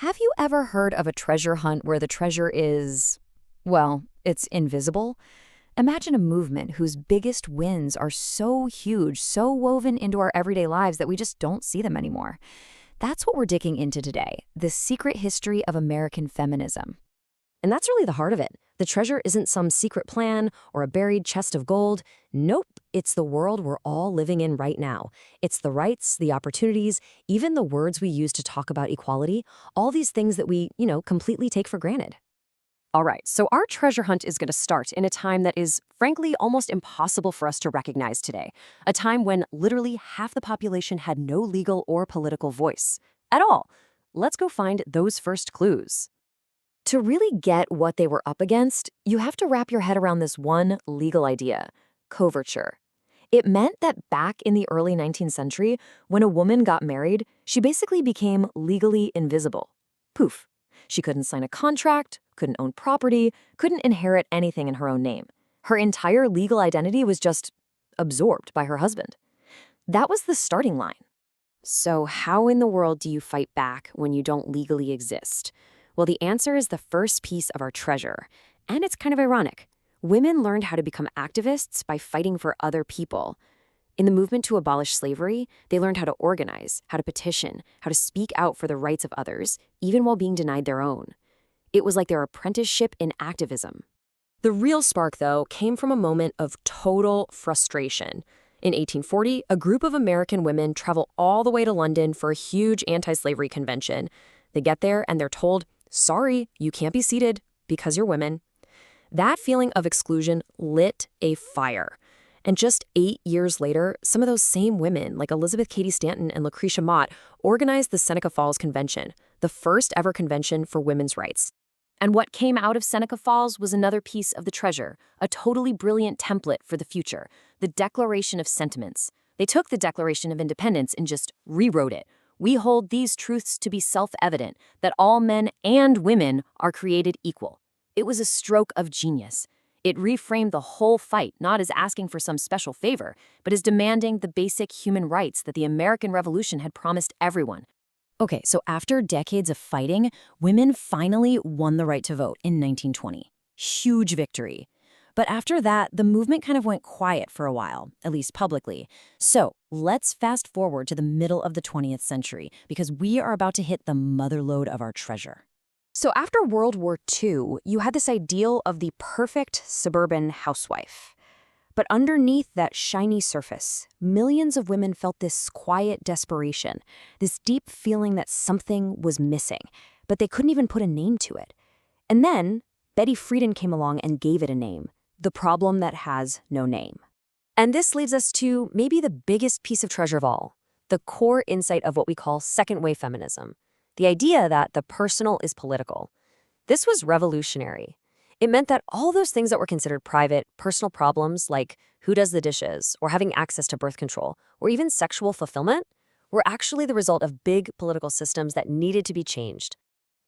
Have you ever heard of a treasure hunt where the treasure is, well, it's invisible? Imagine a movement whose biggest wins are so huge, so woven into our everyday lives that we just don't see them anymore. That's what we're digging into today, the secret history of American feminism. And that's really the heart of it. The treasure isn't some secret plan or a buried chest of gold. Nope, it's the world we're all living in right now. It's the rights, the opportunities, even the words we use to talk about equality, all these things that we, completely take for granted. All right, so our treasure hunt is going to start in a time that is, frankly, almost impossible for us to recognize today. A time when literally half the population had no legal or political voice at all. Let's go find those first clues. To really get what they were up against, you have to wrap your head around this one legal idea, coverture. It meant that back in the early 19th century, when a woman got married, she basically became legally invisible. Poof. She couldn't sign a contract, couldn't own property, couldn't inherit anything in her own name. Her entire legal identity was just absorbed by her husband. That was the starting line. So how in the world do you fight back when you don't legally exist? Well, the answer is the first piece of our treasure. And it's kind of ironic. Women learned how to become activists by fighting for other people. In the movement to abolish slavery, they learned how to organize, how to petition, how to speak out for the rights of others, even while being denied their own. It was like their apprenticeship in activism. The real spark, though, came from a moment of total frustration. In 1840, a group of American women travel all the way to London for a huge anti-slavery convention. They get there and they're told, sorry, you can't be seated because you're women. That feeling of exclusion lit a fire. And just 8 years later, some of those same women, like Elizabeth Cady Stanton and Lucretia Mott, organized the Seneca Falls Convention, the first ever convention for women's rights. And what came out of Seneca Falls was another piece of the treasure, a totally brilliant template for the future, the Declaration of Sentiments. They took the Declaration of Independence and just rewrote it. We hold these truths to be self-evident, that all men and women are created equal. It was a stroke of genius. It reframed the whole fight, not as asking for some special favor, but as demanding the basic human rights that the American Revolution had promised everyone. Okay, so after decades of fighting, women finally won the right to vote in 1920. Huge victory. But after that, the movement kind of went quiet for a while, at least publicly. So let's fast forward to the middle of the 20th century, because we are about to hit the motherlode of our treasure. So after World War II, you had this ideal of the perfect suburban housewife. But underneath that shiny surface, millions of women felt this quiet desperation, this deep feeling that something was missing, but they couldn't even put a name to it. And then Betty Friedan came along and gave it a name. The problem that has no name. And this leads us to maybe the biggest piece of treasure of all, the core insight of what we call second-wave feminism, the idea that the personal is political. This was revolutionary. It meant that all those things that were considered private, personal problems like who does the dishes, or having access to birth control, or even sexual fulfillment, were actually the result of big political systems that needed to be changed.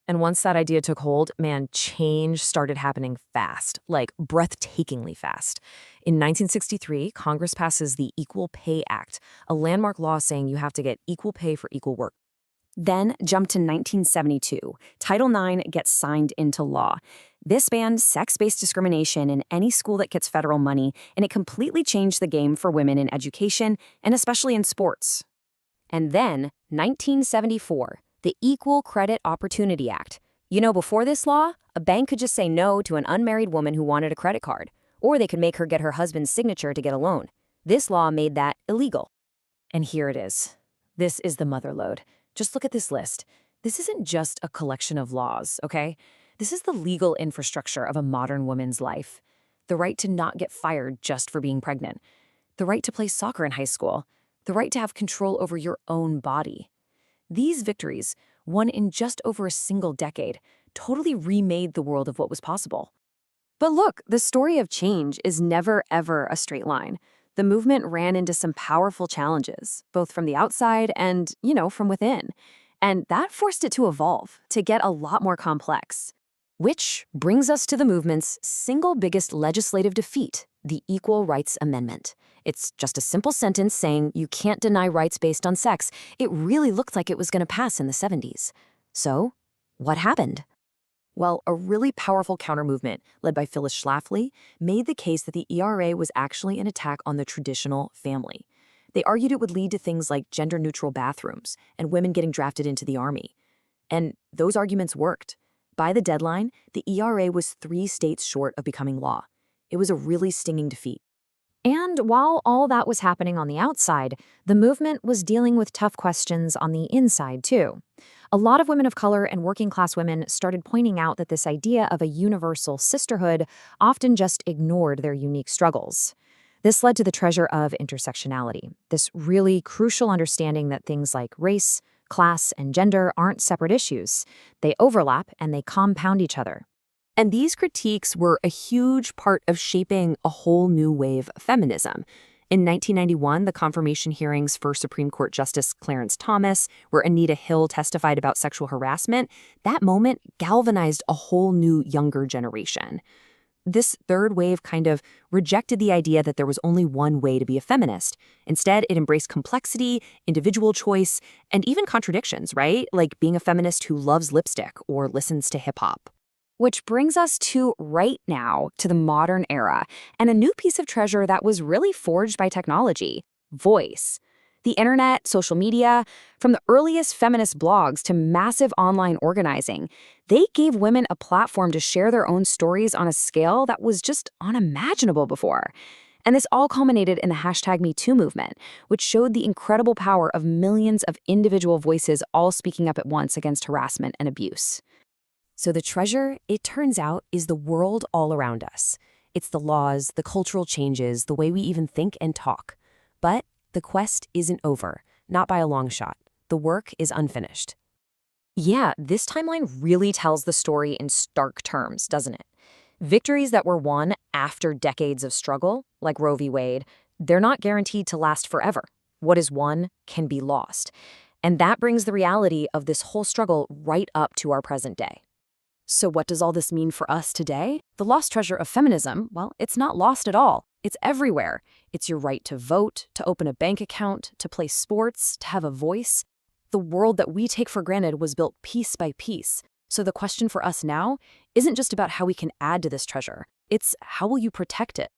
And once that idea took hold, man, change started happening fast, like breathtakingly fast. In 1963, Congress passes the Equal Pay Act, a landmark law saying you have to get equal pay for equal work. Then jump to 1972. Title IX gets signed into law. This banned sex-based discrimination in any school that gets federal money, and it completely changed the game for women in education, and especially in sports. And then, 1974. The Equal Credit Opportunity Act. You know, before this law, a bank could just say no to an unmarried woman who wanted a credit card, or they could make her get her husband's signature to get a loan. This law made that illegal. And here it is. This is the motherlode. Just look at this list. This isn't just a collection of laws, okay? This is the legal infrastructure of a modern woman's life. The right to not get fired just for being pregnant. The right to play soccer in high school. The right to have control over your own body. These victories, won in just over a single decade, totally remade the world of what was possible. But look, the story of change is never, ever a straight line. The movement ran into some powerful challenges, both from the outside and, from within. And that forced it to evolve, to get a lot more complex. Which brings us to the movement's single biggest legislative defeat, the Equal Rights Amendment. It's just a simple sentence saying you can't deny rights based on sex. It really looked like it was going to pass in the 70s. So, What happened? Well, a really powerful counter-movement led by Phyllis Schlafly made the case that the ERA was actually an attack on the traditional family. They argued it would lead to things like gender-neutral bathrooms and women getting drafted into the army. And those arguments worked. By the deadline, the ERA was 3 states short of becoming law. It was a really stinging defeat. And while all that was happening on the outside, the movement was dealing with tough questions on the inside, too. A lot of women of color and working-class women started pointing out that this idea of a universal sisterhood often just ignored their unique struggles. This led to the treasure of intersectionality, this really crucial understanding that things like race, class, and gender aren't separate issues. They overlap and they compound each other. And these critiques were a huge part of shaping a whole new wave of feminism. In 1991, the confirmation hearings for Supreme Court Justice Clarence Thomas, where Anita Hill testified about sexual harassment, that moment galvanized a whole new younger generation. This third wave kind of rejected the idea that there was only one way to be a feminist. Instead, it embraced complexity, individual choice, and even contradictions, right? Like being a feminist who loves lipstick or listens to hip-hop. Which brings us to right now, to the modern era, and a new piece of treasure that was really forged by technology: voice. The internet, social media, from the earliest feminist blogs to massive online organizing, they gave women a platform to share their own stories on a scale that was just unimaginable before. And this all culminated in the #MeToo movement, which showed the incredible power of millions of individual voices all speaking up at once against harassment and abuse. So the treasure, it turns out, is the world all around us. It's the laws, the cultural changes, the way we even think and talk. But the quest isn't over, not by a long shot. The work is unfinished. Yeah, this timeline really tells the story in stark terms, doesn't it? Victories that were won after decades of struggle, like Roe v. Wade, they're not guaranteed to last forever. What is won can be lost. And that brings the reality of this whole struggle right up to our present day. So what does all this mean for us today? The lost treasure of feminism, well, it's not lost at all. It's everywhere. It's your right to vote, to open a bank account, to play sports, to have a voice. The world that we take for granted was built piece by piece. So the question for us now isn't just about how we can add to this treasure. It's how will you protect it?